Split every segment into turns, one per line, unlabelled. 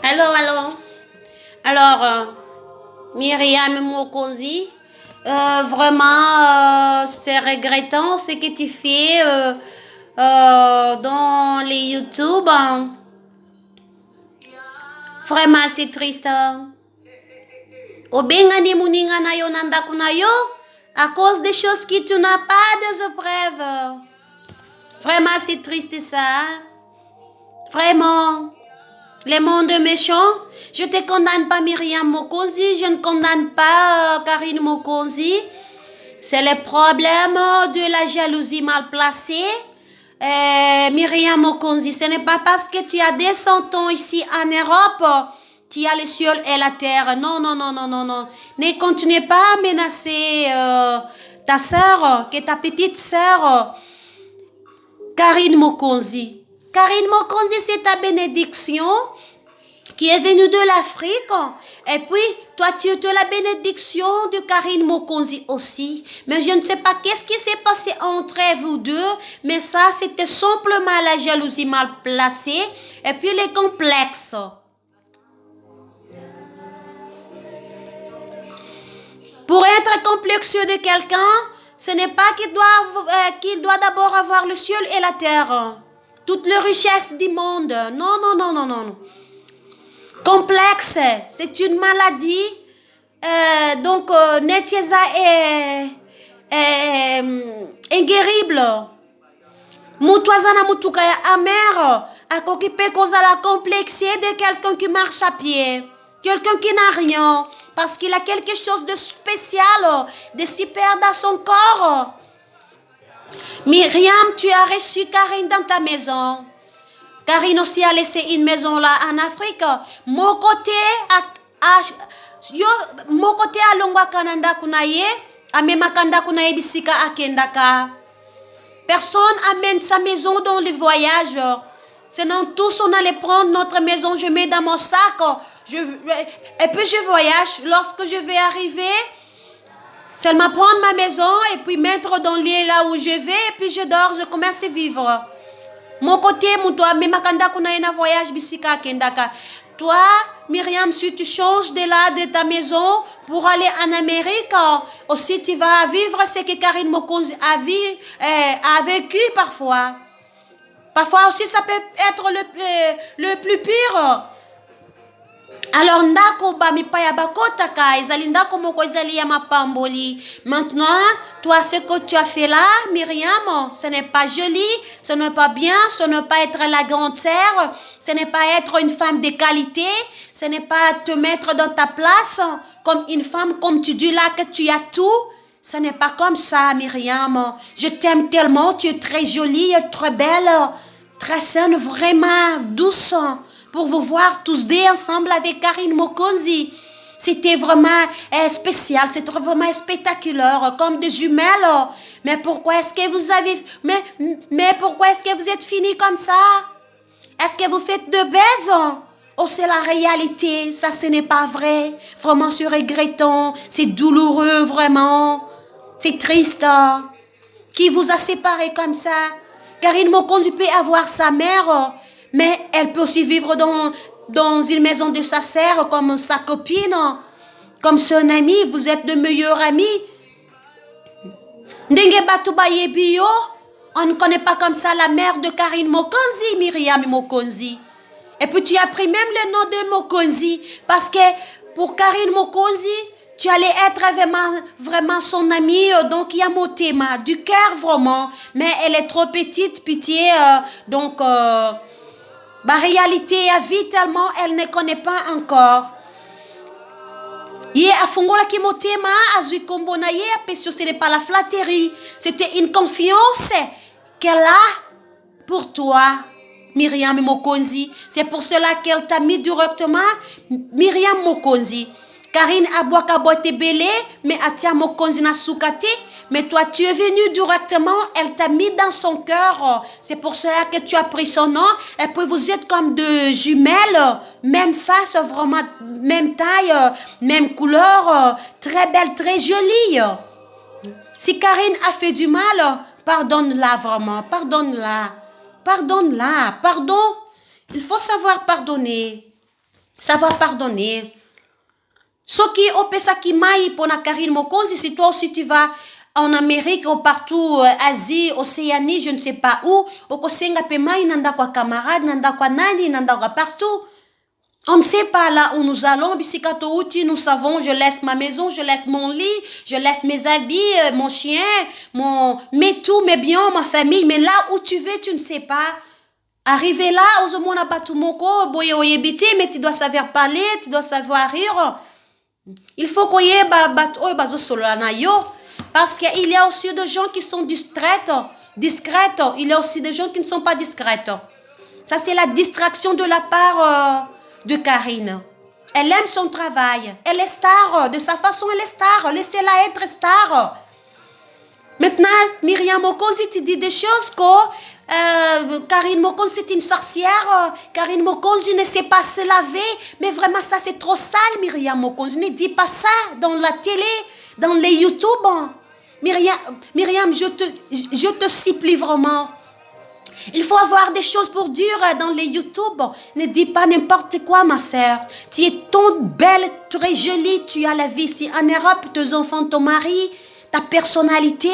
Allô, allô. Alors, Myriam Mokonzi, vraiment, c'est regrettant ce que tu fais dans les YouTube. Vraiment, c'est triste. Obengani muninga na yo nanda kuna yo à cause des choses que tu n'as pas de preuves. Vraiment, c'est triste ça. Vraiment. Les mondes méchants, je ne te condamne pas Myriam Mokonzi, je ne condamne pas Karine Mokonzi. C'est le problème de la jalousie mal placée. Myriam Mokonzi, ce n'est pas parce que tu as 200 ans ici en Europe, tu as le ciel et la terre. Non, non, non, non, non, non. Ne continuez pas à menacer ta sœur, que ta petite sœur, Karine Mokonzi. Karine Mokonzi, c'est ta bénédiction qui est venue de l'Afrique. Et puis, toi, tu es de la bénédiction de Karine Mokonzi aussi. Mais je ne sais pas qu'est-ce qui s'est passé entre vous deux. Mais ça, c'était simplement la jalousie mal placée. Et puis, les complexes. Pour être complexeux de quelqu'un, ce n'est pas qu'il doit d'abord avoir le ciel et la terre. Toute les richesses du monde. Non, non, non, non, non. Complexe, c'est une maladie. Donc, Netiesa est inguérable. Mutuazana mutukaya amer. A occupé cause à la complexité de quelqu'un qui marche à pied. Quelqu'un qui n'a rien. Parce qu'il a quelque chose de spécial, de super dans son corps. Myriam, tu as reçu Karine dans ta maison. Karine aussi a laissé une maison là en Afrique. Mon côté à Longwa Kananda Kunaye, à Memakanda Kunaye Bisika Akendaka. Personne amène sa maison dans le voyage. Sinon, tous on allait prendre notre maison, je mets dans mon sac. Et puis je voyage. Lorsque je vais arriver, seulement prendre ma maison et puis mettre dans le lit là où je vais. Et puis je dors, je commence à vivre. Mon côté, toi, Memakanda Kunaye voyage Bisika Akendaka. Toi, Myriam, si tu changes de là, de ta maison, pour aller en Amérique, aussi tu vas vivre ce que Karine Mokonzi a vécu parfois. Parfois aussi, ça peut être le plus pire. Alors, ndako ba mipaya bakotaka, ezali ndako moko ezali ya mapamboli. Maintenant, toi, ce que tu as fait là, Myriam, ce n'est pas joli, ce n'est pas bien, ce n'est pas être la grande sœur, ce n'est pas être une femme de qualité, ce n'est pas te mettre dans ta place comme une femme, comme tu dis là que tu as tout. Ce n'est pas comme ça, Myriam. Je t'aime tellement, tu es très jolie, très belle, très saine, vraiment douce. Pour vous voir tous deux ensemble avec Karine Mokonzi. C'était vraiment spécial, c'était vraiment spectaculaire, comme des jumelles. Mais pourquoi est-ce que vous avez... Mais pourquoi est-ce que vous êtes finis comme ça? Est-ce que vous faites de baises? Oh, c'est la réalité, ça ce n'est pas vrai. Vraiment, c'est regrettant, c'est douloureux, vraiment. C'est triste. Qui vous a séparés comme ça? Karine Mokonzi peut avoir sa mère... Mais elle peut aussi vivre dans une maison de sa sœur, comme sa copine, comme son amie. Vous êtes de meilleurs amis. Ndenge Batuba Yebio, on ne connaît pas comme ça la mère de Karine Mokonzi, Myriam Mokonzi. Et puis tu as pris même le nom de Mokonzi. Parce que pour Karine Mokonzi, tu allais être vraiment son amie. Donc il y a Motema, du cœur vraiment. Mais elle est trop petite, pitié. Réalité, à vie tellement, elle ne connaît pas encore. Ye afungola ki motema azui kombo na ye apesio, ce n'est pas la flatterie, c'était une confiance qu'elle a pour toi, Myriam Mokonzi. C'est pour cela qu'elle t'a mis directement Myriam Mokonzi. Karine Abouaka boite belé, mais Atia Mokonzi na soukate. Mais toi, tu es venu directement, elle t'a mis dans son cœur. C'est pour cela que tu as pris son nom. Et puis vous êtes comme deux jumelles, même face, vraiment, même taille, même couleur, très belle, très jolie. Si Karine a fait du mal, pardonne-la vraiment, pardonne-la. Pardonne-la, pardon. Il faut savoir pardonner. Savoir pardonner. Ce qui est au Pesaki Maï pour la Karine Mokonzi, si toi aussi tu vas en Amérique ou partout, Asie, Océanie, je ne sais pas où, au Kosenga Pemaï, nanda kwa camarade, nanda kwa nani, nanda kwa partout. On ne sait pas là où nous allons, bisikato uti, nous savons, je laisse ma maison, je laisse mon lit, je laisse mes habits, mon chien, mes tout, mes biens, ma famille, mais là où tu veux, tu ne sais pas. Arriver là, ozomona batumoko, boye oyebite, mais tu dois savoir parler, tu dois savoir rire. Il faut qu'on y ait bazo solana yo. Parce qu'il y a aussi des gens qui sont discrètes. Il y a aussi des gens qui ne sont pas discrètes. Ça, c'est la distraction de la part de Karine. Elle aime son travail. Elle est star. De sa façon, elle est star. Laissez-la être star. Maintenant, Myriam Mokonzi, tu dis des choses que Karine Mokonzi, c'est une sorcière. Karine Mokonzi ne sait pas se laver. Mais vraiment, ça, c'est trop sale, Myriam Mokonzi. Ne dis pas ça dans la télé, dans les YouTube. Myriam, je te supplie vraiment. Il faut avoir des choses pour dire dans les YouTube. Ne dis pas n'importe quoi, ma sœur. Tu es toute belle, très jolie. Tu as la vie ici en Europe, tes enfants, ton mari, ta personnalité.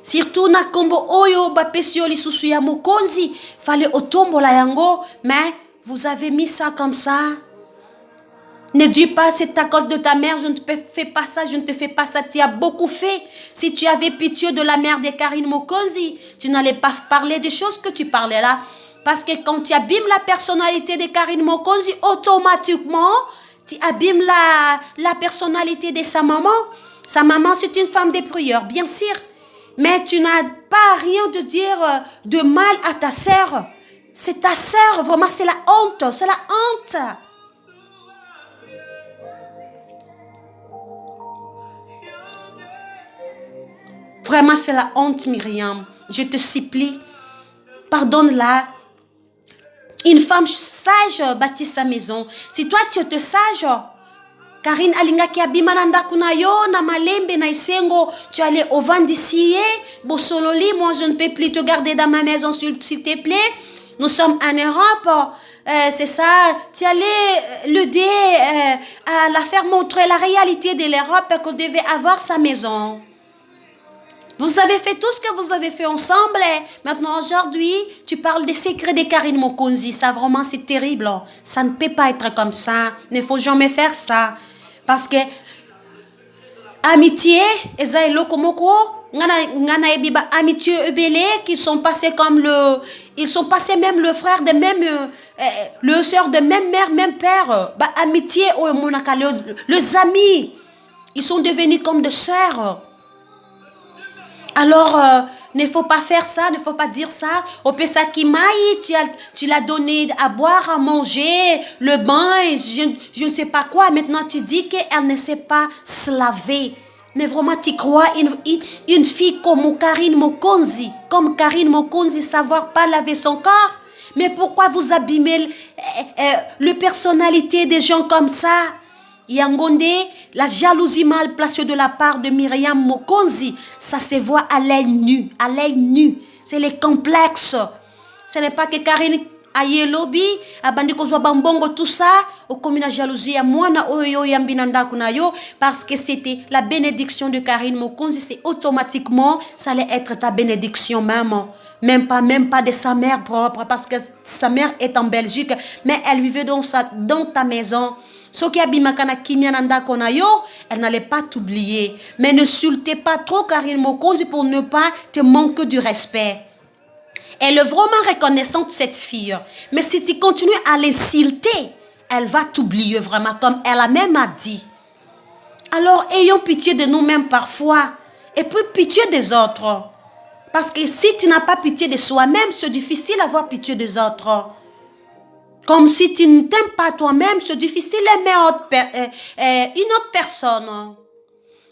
Surtout na kombo oyo ba pesio li susu ya Mokonzi. Fallait otombo la yango. Mais vous avez mis ça comme ça. Ne dis pas, c'est à cause de ta mère, je ne te fais pas ça, je ne te fais pas ça. Tu as beaucoup fait. Si tu avais pitié de la mère de Karine Mokonzi, tu n'allais pas parler des choses que tu parlais là. Parce que quand tu abîmes la personnalité de Karine Mokonzi, automatiquement, tu abîmes la personnalité de sa maman. Sa maman, c'est une femme de prière, bien sûr. Mais tu n'as pas rien de dire de mal à ta sœur. C'est ta sœur, vraiment, c'est la honte, c'est la honte. Vraiment, c'est la honte, Myriam. Je te supplie, pardonne-la. Une femme sage bâtit sa maison. Si toi, tu es sage, Karine alinga ki abimananda kuna yo na malembe na isengo, tu allais au vendicier, bosololi, moi je ne peux plus te garder dans ma maison s'il te plaît. Nous sommes en Europe, c'est ça. Tu allais l'aider à la faire montrer la réalité de l'Europe qu'on devait avoir sa maison. Vous avez fait tout ce que vous avez fait ensemble. Maintenant, aujourd'hui, tu parles des secrets de Karine Mokonzi. Ça, vraiment, c'est terrible. Ça ne peut pas être comme ça. Il ne faut jamais faire ça. Parce que, amitié, Ezaï Lokomoko, ngana ebiba amitié ebele, qui sont passés comme ils sont passés même le frère de même, le sœur de même mère, même père. Bah, amitié, oh, monaka, les amis, ils sont devenus comme des sœurs. Alors, ne faut pas faire ça, ne faut pas dire ça. Au Pesakimaï, tu l'as donné à boire, à manger, le bain, je ne sais pas quoi. Maintenant, tu dis qu'elle ne sait pas se laver. Mais vraiment, tu crois une fille comme Karine Mokonzi, savoir pas laver son corps? Mais pourquoi vous abîmez la personnalité des gens comme ça? Yangonde, la jalousie mal placée de la part de Myriam Mokonzi, ça se voit à l'œil nu, C'est les complexes. Ce n'est pas que Karine aye lobby abandi ko zwa bambongo tout ça au comme la jalousie ya mwana oyo yambina ndako na yo parce que c'était la bénédiction de Karine Mokonzi, c'est automatiquement ça allait être ta bénédiction même pas de sa mère propre parce que sa mère est en Belgique mais elle vivait dans ta maison. Ce qui abimakana kimia ndako na yo, elle n'allait pas t'oublier. Mais ne insultez pas trop Karine Mokonzi pour ne pas te manquer du respect. Elle est vraiment reconnaissante, cette fille. Mais si tu continues à l'insulter, elle va t'oublier vraiment, comme elle a même dit. Alors, ayons pitié de nous-mêmes parfois. Et puis, pitié des autres. Parce que si tu n'as pas pitié de soi-même, c'est difficile d'avoir pitié des autres. Comme si tu ne t'aimes pas toi-même, c'est difficile d'aimer une autre personne.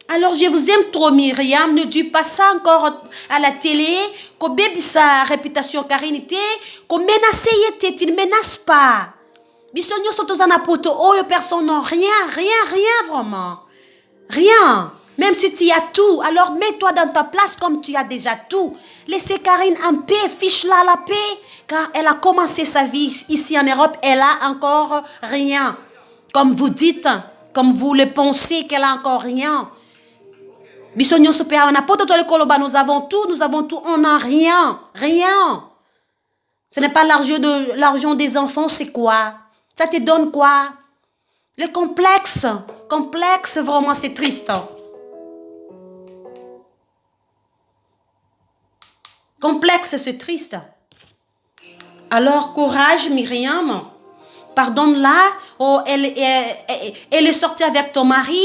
Alors, je vous aime trop, Myriam. Ne dis pas ça encore à la télé. Qu'on bébé sa réputation carinité. Qu'on menace, tu ne menaces pas. Bisogno sotozana poto oyo personne n'a rien vraiment. Rien. Même si tu as tout, alors mets-toi dans ta place comme tu as déjà tout. Laissez Karine en paix, fiche-la la paix. Car elle a commencé sa vie ici en Europe, elle a encore rien. Comme vous dites, comme vous le pensez qu'elle a encore rien. Nous avons tout, on n'a rien. Ce n'est pas l'argent des enfants, c'est quoi? Ça te donne quoi? Le complexe, vraiment c'est triste. Complexe, c'est triste. Alors, courage, Myriam. Pardonne-la. Oh, elle est sortie avec ton mari.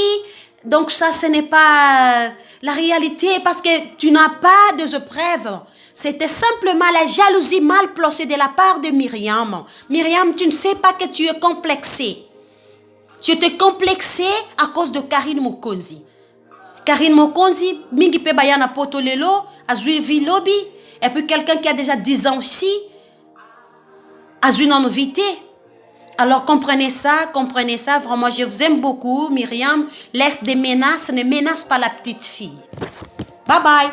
Donc, ça, ce n'est pas la réalité parce que tu n'as pas de preuves. C'était simplement la jalousie mal placée de la part de Myriam. Myriam, tu ne sais pas que tu es complexée. Tu es complexée à cause de Karine Mokonzi. Karine Mokonzi, mingi pe bayana potolelo, a joué lobby. Et puis quelqu'un qui a déjà 10 ans ici, a joué non invité. Alors comprenez ça, vraiment je vous aime beaucoup, Myriam. Laisse des menaces, ne menace pas la petite fille. Bye bye.